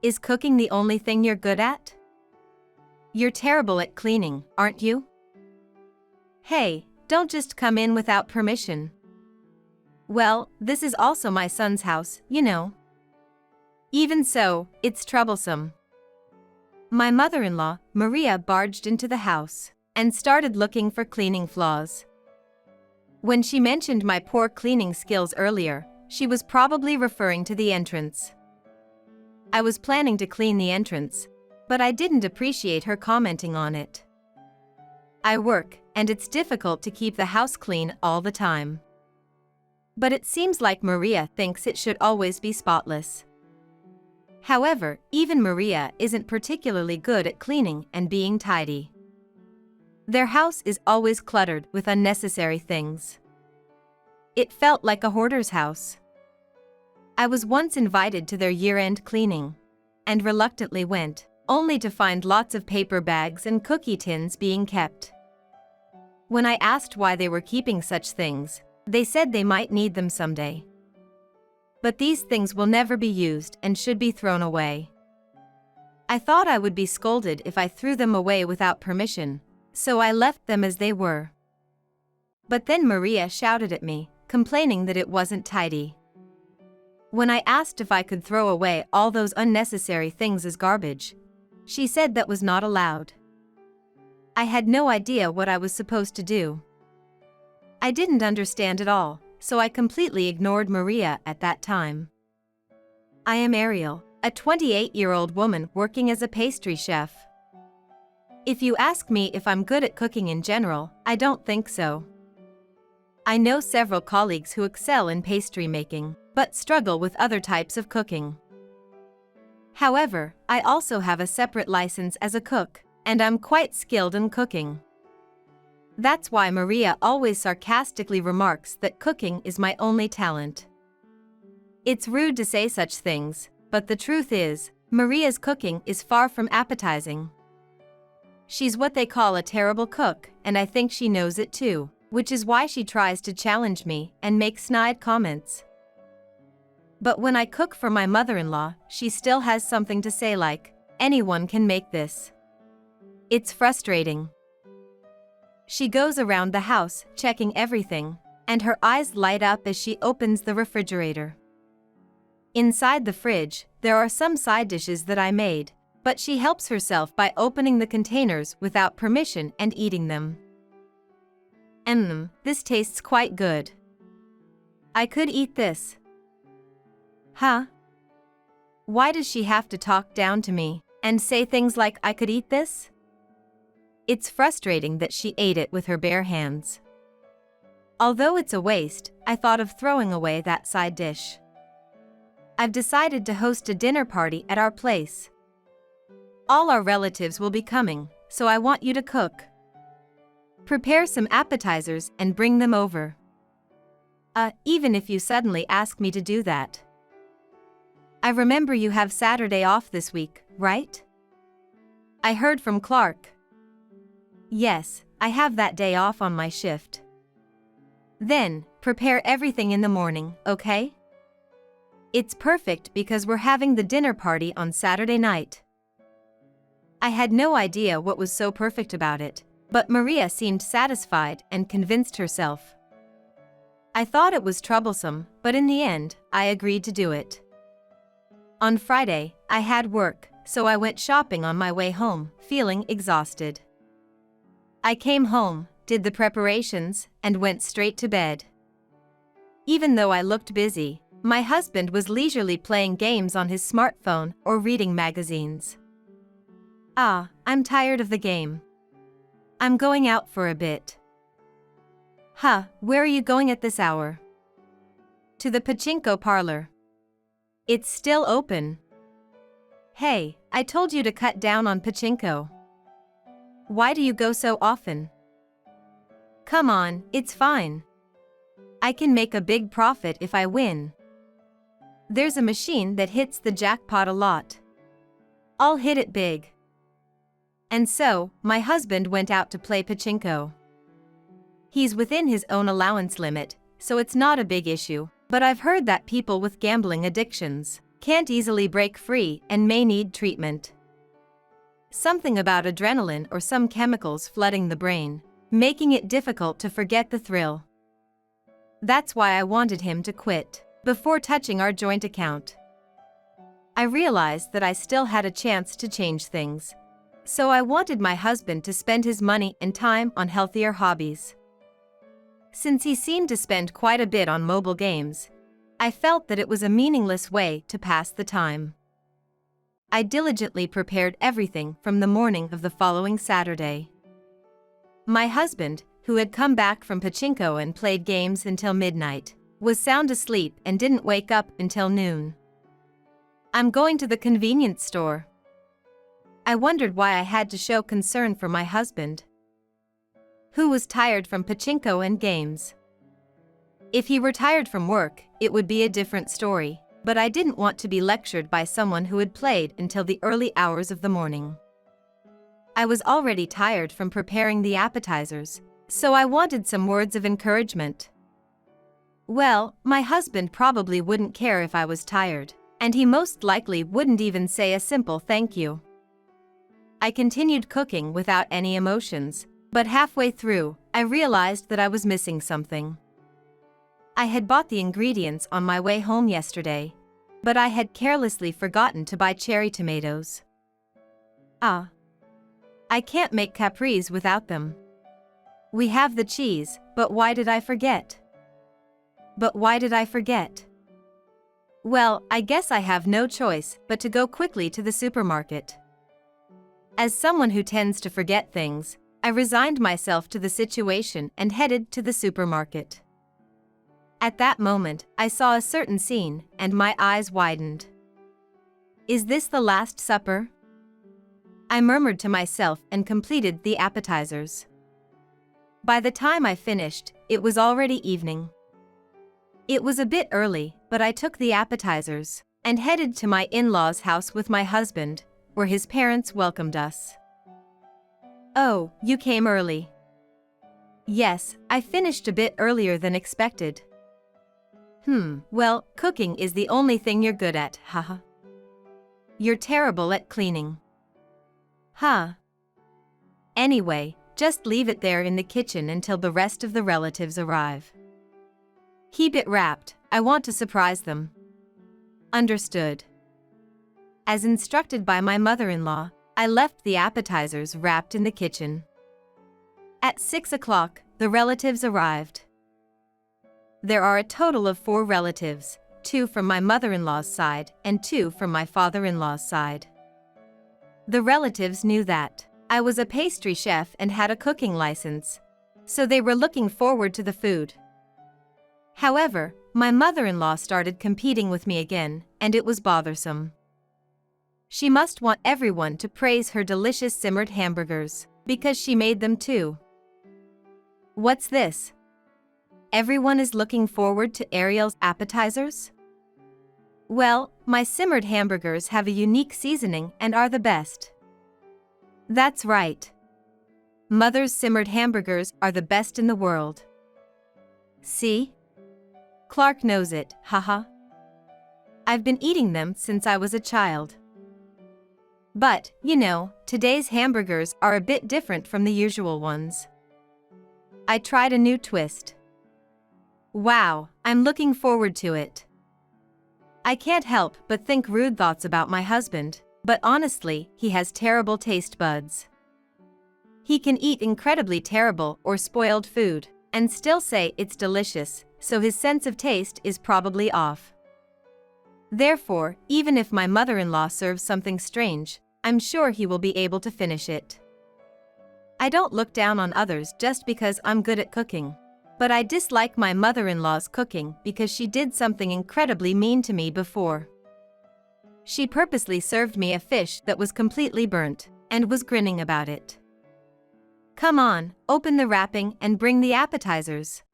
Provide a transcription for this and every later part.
Is cooking the only thing you're good at? You're terrible at cleaning, aren't you? Hey, don't just come in without permission. Well, this is also my son's house, you know. Even so, it's troublesome. My mother-in-law, Maria, barged into the house and started looking for cleaning flaws. When she mentioned my poor cleaning skills earlier, she was probably referring to the entrance. I was planning to clean the entrance, but I didn't appreciate her commenting on it. I work, and it's difficult to keep the house clean all the time. But it seems like Maria thinks it should always be spotless. However, even Maria isn't particularly good at cleaning and being tidy. Their house is always cluttered with unnecessary things. It felt like a hoarder's house. I was once invited to their year-end cleaning, and reluctantly went, only to find lots of paper bags and cookie tins being kept. When I asked why they were keeping such things, they said they might need them someday. But these things will never be used and should be thrown away. I thought I would be scolded if I threw them away without permission, so I left them as they were. But then Maria shouted at me, complaining that it wasn't tidy. When I asked if I could throw away all those unnecessary things as garbage, she said that was not allowed. I had no idea what I was supposed to do. I didn't understand at all, so I completely ignored Maria at that time. I am Ariel, a 28-year-old woman working as a pastry chef. If you ask me if I'm good at cooking in general, I don't think so. I know several colleagues who excel in pastry making, but struggle with other types of cooking. However, I also have a separate license as a cook, and I'm quite skilled in cooking. That's why Maria always sarcastically remarks that cooking is my only talent. It's rude to say such things, but the truth is, Maria's cooking is far from appetizing. She's what they call a terrible cook, and I think she knows it too, which is why she tries to challenge me and make snide comments. But when I cook for my mother-in-law, she still has something to say like, "Anyone can make this." It's frustrating. She goes around the house, checking everything, and her eyes light up as she opens the refrigerator. Inside the fridge, there are some side dishes that I made, but she helps herself by opening the containers without permission and eating them. This tastes quite good. I could eat this. Huh? Why does she have to talk down to me and say things like I could eat this? It's frustrating that she ate it with her bare hands. Although it's a waste, I thought of throwing away that side dish. I've decided to host a dinner party at our place. All our relatives will be coming, so I want you to cook. Prepare some appetizers and bring them over. Even if you suddenly ask me to do that. I remember you have Saturday off this week, right? I heard from Clark. Yes, I have that day off on my shift. Then, prepare everything in the morning, okay? It's perfect because we're having the dinner party on Saturday night. I had no idea what was so perfect about it, but Maria seemed satisfied and convinced herself. I thought it was troublesome, but in the end, I agreed to do it. On Friday, I had work, so I went shopping on my way home, feeling exhausted. I came home, did the preparations, and went straight to bed. Even though I looked busy, my husband was leisurely playing games on his smartphone or reading magazines. I'm tired of the game. I'm going out for a bit. Where are you going at this hour? To the pachinko parlor. It's still open. Hey, I told you to cut down on pachinko. Why do you go so often? Come on, it's fine. I can make a big profit if I win. There's a machine that hits the jackpot a lot. I'll hit it big. And so, my husband went out to play pachinko. He's within his own allowance limit, so it's not a big issue, but I've heard that people with gambling addictions can't easily break free and may need treatment. Something about adrenaline or some chemicals flooding the brain, making it difficult to forget the thrill. That's why I wanted him to quit before touching our joint account. I realized that I still had a chance to change things. So I wanted my husband to spend his money and time on healthier hobbies. Since he seemed to spend quite a bit on mobile games, I felt that it was a meaningless way to pass the time. I diligently prepared everything from the morning of the following Saturday. My husband, who had come back from pachinko and played games until midnight, was sound asleep and didn't wake up until noon. I'm going to the convenience store. I wondered why I had to show concern for my husband, who was tired from pachinko and games. If he were tired from work, it would be a different story, but I didn't want to be lectured by someone who had played until the early hours of the morning. I was already tired from preparing the appetizers, so I wanted some words of encouragement. Well, my husband probably wouldn't care if I was tired, and he most likely wouldn't even say a simple thank you. I continued cooking without any emotions, but halfway through, I realized that I was missing something. I had bought the ingredients on my way home yesterday, but I had carelessly forgotten to buy cherry tomatoes. I can't make capris without them. We have the cheese, but why did I forget? Well, I guess I have no choice but to go quickly to the supermarket. As someone who tends to forget things, I resigned myself to the situation and headed to the supermarket. At that moment, I saw a certain scene, and my eyes widened. Is this the Last Supper? I murmured to myself and completed the appetizers. By the time I finished, it was already evening. It was a bit early, but I took the appetizers and headed to my in-laws' house with my husband, where his parents welcomed us. Oh, you came early. Yes, I finished a bit earlier than expected. Well, cooking is the only thing you're good at, haha. You're terrible at cleaning. Anyway, just leave it there in the kitchen until the rest of the relatives arrive. Keep it wrapped, I want to surprise them. Understood. As instructed by my mother-in-law, I left the appetizers wrapped in the kitchen. At 6 o'clock, the relatives arrived. There are a total of 4 relatives, 2 from my mother-in-law's side and 2 from my father-in-law's side. The relatives knew that I was a pastry chef and had a cooking license, so they were looking forward to the food. However, my mother-in-law started competing with me again, and it was bothersome. She must want everyone to praise her delicious simmered hamburgers, because she made them too. What's this? Everyone is looking forward to Ariel's appetizers? Well, my simmered hamburgers have a unique seasoning and are the best. That's right. Mother's simmered hamburgers are the best in the world. See? Clark knows it, haha. I've been eating them since I was a child. But, today's hamburgers are a bit different from the usual ones. I tried a new twist. Wow, I'm looking forward to it. I can't help but think rude thoughts about my husband, but honestly, he has terrible taste buds. He can eat incredibly terrible or spoiled food, and still say it's delicious, so his sense of taste is probably off. Therefore, even if my mother-in-law serves something strange, I'm sure he will be able to finish it. I don't look down on others just because I'm good at cooking. But I dislike my mother-in-law's cooking because she did something incredibly mean to me before. She purposely served me a fish that was completely burnt, and was grinning about it. Come on, open the wrapping and bring the appetizers.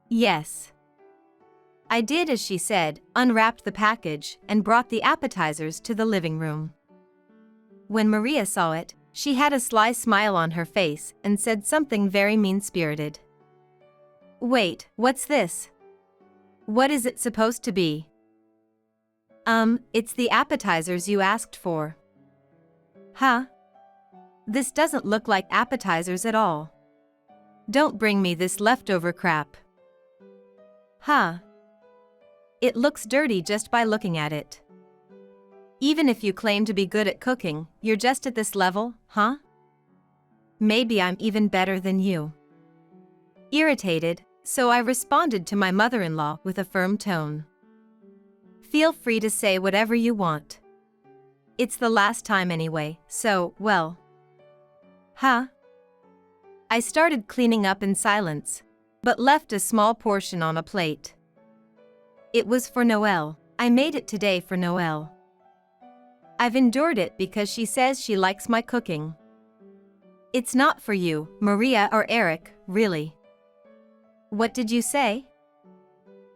Yes. I did as she said, unwrapped the package, and brought the appetizers to the living room. When Maria saw it, she had a sly smile on her face and said something very mean-spirited. Wait, what's this? What is it supposed to be? It's the appetizers you asked for. Huh? This doesn't look like appetizers at all. Don't bring me this leftover crap. Huh? It looks dirty just by looking at it. Even if you claim to be good at cooking, you're just at this level, huh? Maybe I'm even better than you. Irritated, so I responded to my mother-in-law with a firm tone. Feel free to say whatever you want. It's the last time anyway, so, well. Huh? I started cleaning up in silence, but left a small portion on a plate. It was for Noelle. I made it today for Noelle. I've endured it because she says she likes my cooking. It's not for you, Maria or Eric, really. What did you say?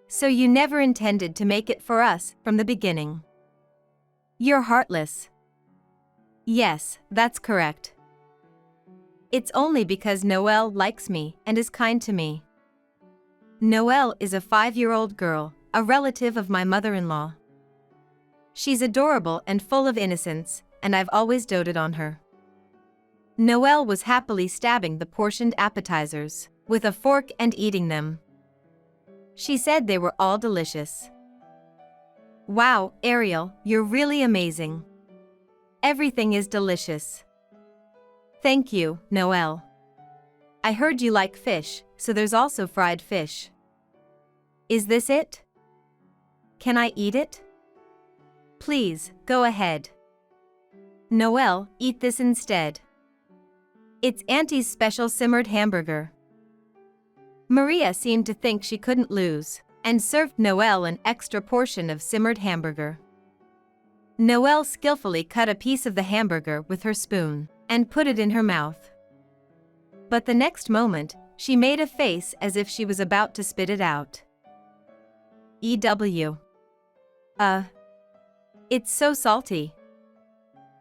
So you never intended to make it for us from the beginning. You're heartless. Yes, that's correct. It's only because Noelle likes me and is kind to me. Noelle is a 5-year-old girl, a relative of my mother-in-law. She's adorable and full of innocence, and I've always doted on her. Noelle was happily stabbing the portioned appetizers with a fork and eating them. She said they were all delicious. Wow, Ariel, you're really amazing. Everything is delicious. Thank you, Noelle. I heard you like fish, so there's also fried fish. Is this it? Can I eat it? Please, go ahead. Noelle, eat this instead. It's Auntie's special simmered hamburger. Maria seemed to think she couldn't lose, and served Noelle an extra portion of simmered hamburger. Noelle skillfully cut a piece of the hamburger with her spoon, and put it in her mouth. But the next moment, she made a face as if she was about to spit it out. EW. It's so salty.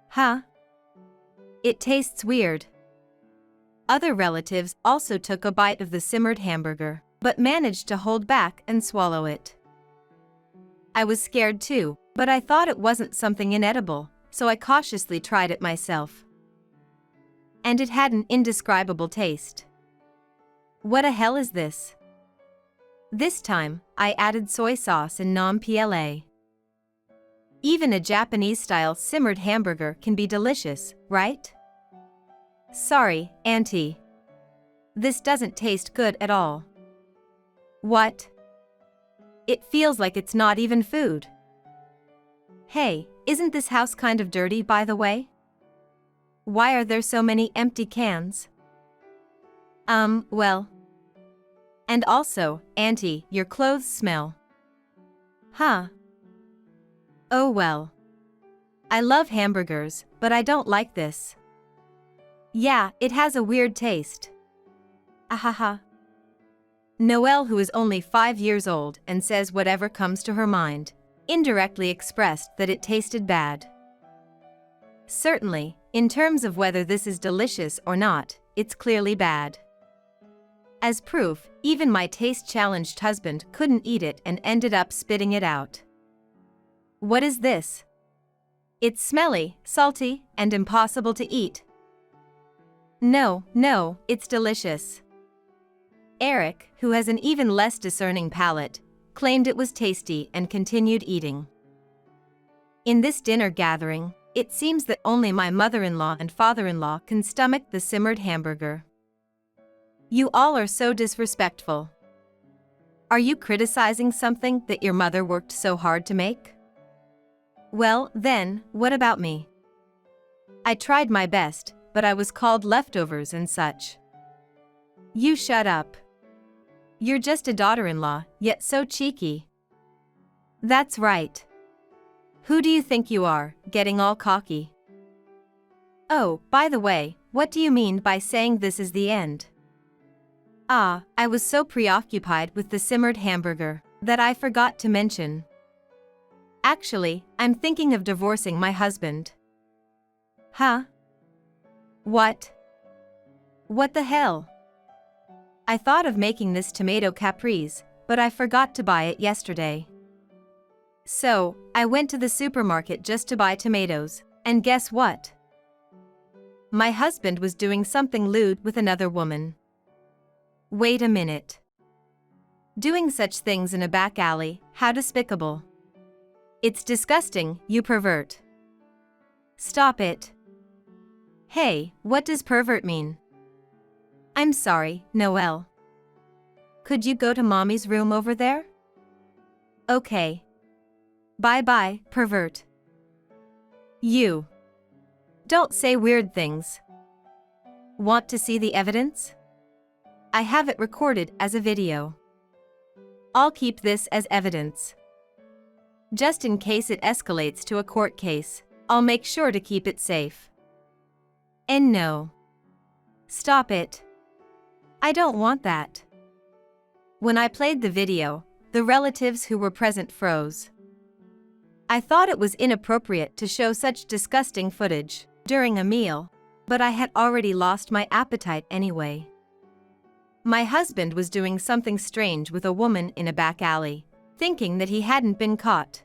Huh? It tastes weird. Other relatives also took a bite of the simmered hamburger, but managed to hold back and swallow it. I was scared too, but I thought it wasn't something inedible, so I cautiously tried it myself. And it had an indescribable taste. What the hell is this? This time, I added soy sauce and non-PLA. Even a Japanese-style simmered hamburger can be delicious, right? Sorry, Auntie. This doesn't taste good at all. What? It feels like it's not even food. Hey, isn't this house kind of dirty, by the way? Why are there so many empty cans? Well. And also, Auntie, your clothes smell. Huh? Oh well. I love hamburgers, but I don't like this. Yeah, it has a weird taste. Ahaha. Noelle, who is only 5 years old and says whatever comes to her mind, indirectly expressed that it tasted bad. Certainly, in terms of whether this is delicious or not, it's clearly bad. As proof, even my taste-challenged husband couldn't eat it and ended up spitting it out. What is this? It's smelly, salty, and impossible to eat. No, it's delicious. Eric, who has an even less discerning palate, claimed it was tasty and continued eating. In this dinner gathering, it seems that only my mother-in-law and father-in-law can stomach the simmered hamburger. You all are so disrespectful. Are you criticizing something that your mother worked so hard to make? Well, then, what about me? I tried my best, but I was called leftovers and such. You shut up. You're just a daughter-in-law, yet so cheeky. That's right. Who do you think you are, getting all cocky? Oh, by the way, what do you mean by saying this is the end? I was so preoccupied with the simmered hamburger that I forgot to mention. Actually, I'm thinking of divorcing my husband. Huh? What? What the hell? I thought of making this tomato caprese, but I forgot to buy it yesterday. So, I went to the supermarket just to buy tomatoes, and guess what? My husband was doing something lewd with another woman. Wait a minute. Doing such things in a back alley, how despicable. It's disgusting, you pervert. Stop it. Hey, what does pervert mean? I'm sorry, Noelle. Could you go to mommy's room over there? Okay. Bye-bye, pervert. You. Don't say weird things. Want to see the evidence? I have it recorded as a video. I'll keep this as evidence. Just in case it escalates to a court case, I'll make sure to keep it safe. And no. Stop it. I don't want that. When I played the video, the relatives who were present froze. I thought it was inappropriate to show such disgusting footage during a meal, but I had already lost my appetite anyway. My husband was doing something strange with a woman in a back alley, thinking that he hadn't been caught.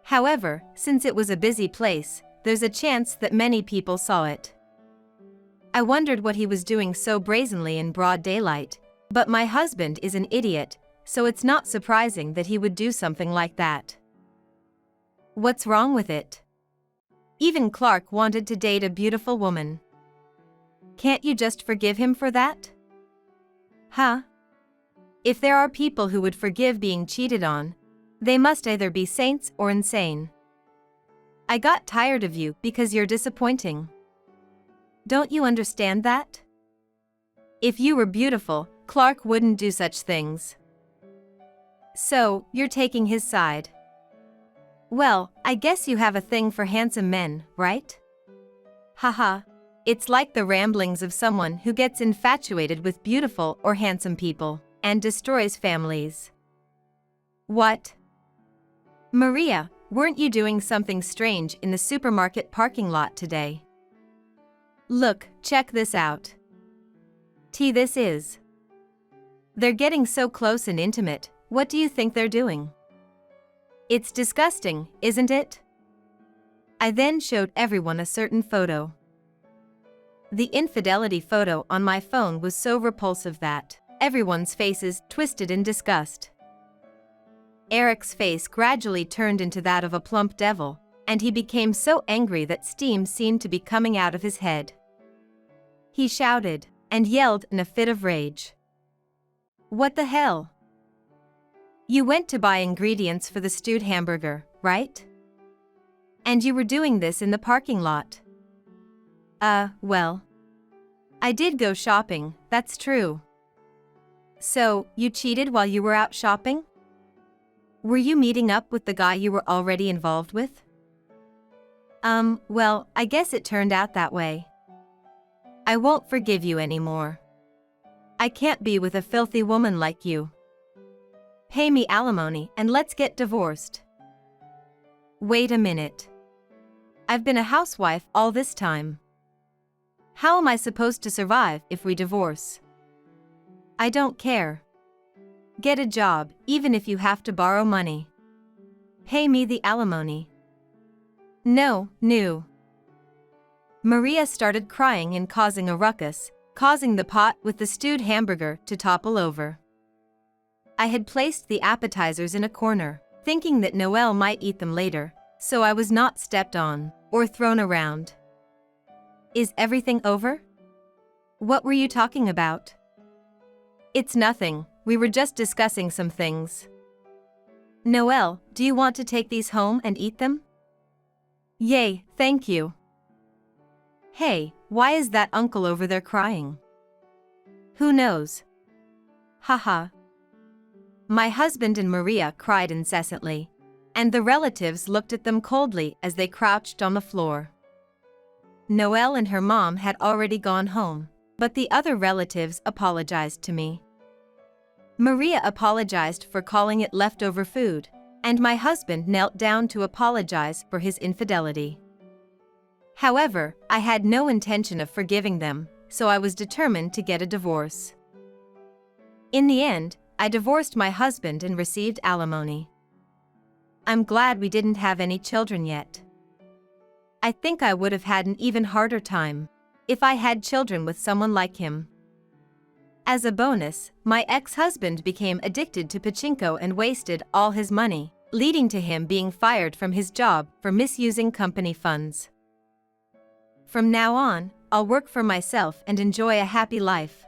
However, since it was a busy place, there's a chance that many people saw it. I wondered what he was doing so brazenly in broad daylight, but my husband is an idiot, so it's not surprising that he would do something like that. What's wrong with it? Even Clark wanted to date a beautiful woman. Can't you just forgive him for that? Huh? If there are people who would forgive being cheated on, they must either be saints or insane. I got tired of you because you're disappointing. Don't you understand that? If you were beautiful, Clark wouldn't do such things. So, you're taking his side. Well, I guess you have a thing for handsome men, right? Haha, it's like the ramblings of someone who gets infatuated with beautiful or handsome people and destroys families. What? Maria, weren't you doing something strange in the supermarket parking lot today? Look, check this out. This is. They're getting so close and intimate, what do you think they're doing? It's disgusting, isn't it? I then showed everyone a certain photo. The infidelity photo on my phone was so repulsive that everyone's faces twisted in disgust. Eric's face gradually turned into that of a plump devil, and he became so angry that steam seemed to be coming out of his head. He shouted and yelled in a fit of rage. What the hell? You went to buy ingredients for the stewed hamburger, right? And you were doing this in the parking lot. Well. I did go shopping, that's true. So, you cheated while you were out shopping? Were you meeting up with the guy you were already involved with? Well, I guess it turned out that way. I won't forgive you anymore. I can't be with a filthy woman like you. Pay me alimony and let's get divorced. Wait a minute. I've been a housewife all this time. How am I supposed to survive if we divorce? I don't care. Get a job, even if you have to borrow money. Pay me the alimony. No. Maria started crying and causing a ruckus, causing the pot with the stewed hamburger to topple over. I had placed the appetizers in a corner, thinking that Noelle might eat them later, so I was not stepped on or thrown around. Is everything over? What were you talking about? It's nothing, we were just discussing some things. Noelle, do you want to take these home and eat them? Yay, thank you. Hey, why is that uncle over there crying? Who knows? Haha. My husband and Maria cried incessantly, and the relatives looked at them coldly as they crouched on the floor. Noelle and her mom had already gone home, but the other relatives apologized to me. Maria apologized for calling it leftover food, and my husband knelt down to apologize for his infidelity. However, I had no intention of forgiving them, so I was determined to get a divorce. In the end, I divorced my husband and received alimony. I'm glad we didn't have any children yet. I think I would have had an even harder time if I had children with someone like him. As a bonus, my ex-husband became addicted to pachinko and wasted all his money, leading to him being fired from his job for misusing company funds. From now on, I'll work for myself and enjoy a happy life.